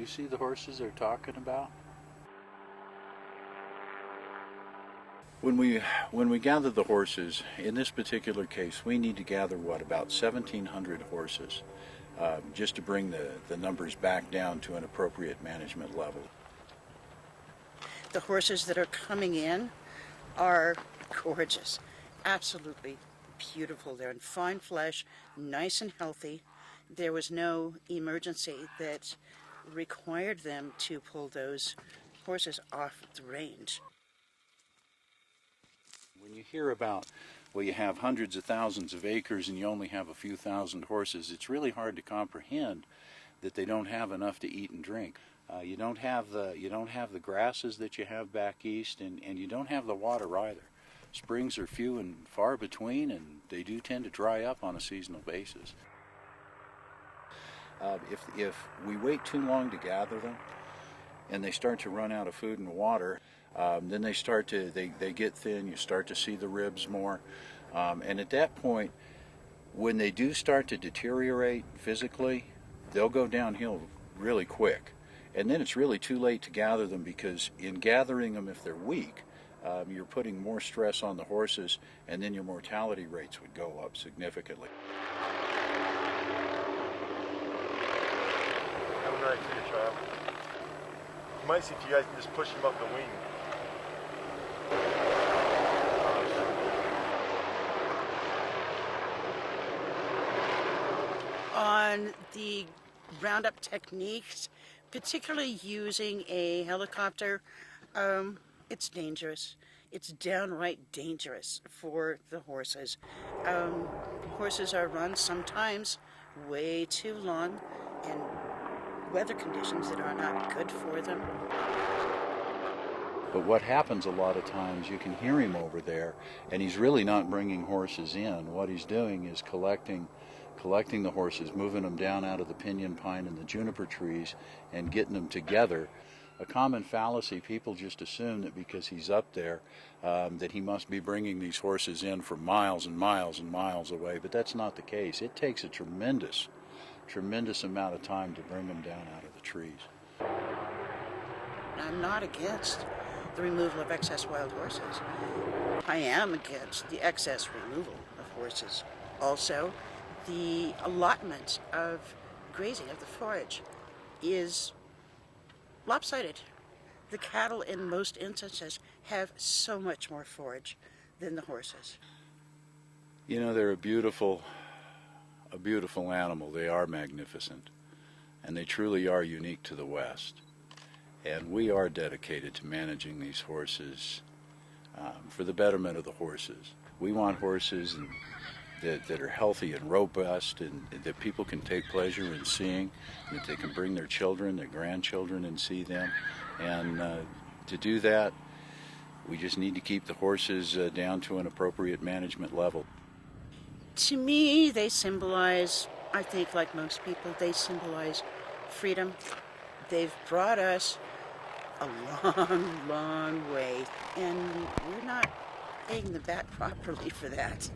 see the horses they're talking about? When we gather the horses, in this particular case, we need to gather, about 1,700 horses, just to bring the numbers back down to an appropriate management level. The horses that are coming in are gorgeous, absolutely beautiful. They're in fine flesh, nice and healthy. There was no emergency that required them to pull those horses off the range. When you hear about, well, you have hundreds of thousands of acres and you only have a few thousand horses, it's really hard to comprehend that they don't have enough to eat and drink. You don't have the grasses that you have back east, and you don't have the water either. Springs are few and far between, and they do tend to dry up on a seasonal basis. If we wait too long to gather them, and they start to run out of food and water, then they get thin. You start to see the ribs more, and at that point, when they do start to deteriorate physically, they'll go downhill really quick. And then it's really too late to gather them, because in gathering them, if they're weak, you're putting more stress on the horses, and then your mortality rates would go up significantly. Coming right to you, child. You might see if you guys can just push him up the wing. On the roundup techniques, particularly using a helicopter, it's dangerous. It's downright dangerous for the horses. Horses are run sometimes way too long in weather conditions that are not good for them. But what happens a lot of times, you can hear him over there, and he's really not bringing horses in. What he's doing is collecting the horses, moving them down out of the pinyon pine and the juniper trees, and getting them together. A common fallacy, people just assume that because he's up there, that he must be bringing these horses in from miles and miles and miles away, but that's not the case. It takes a tremendous amount of time to bring them down out of the trees. I'm not against the removal of excess wild horses. I am against the excess removal of horses. Also, the allotment of grazing of the forage is lopsided. The cattle in most instances have so much more forage than the horses. You know, they're a beautiful animal. They are magnificent, and they truly are unique to the West. And we are dedicated to managing these horses for the betterment of the horses. We want horses that are healthy and robust, and that people can take pleasure in seeing, that they can bring their children, their grandchildren, and see them. And to do that, we just need to keep the horses down to an appropriate management level. To me, they symbolize, I think like most people, they symbolize freedom. They've brought us a long, long way, and we're not paying them back properly for that.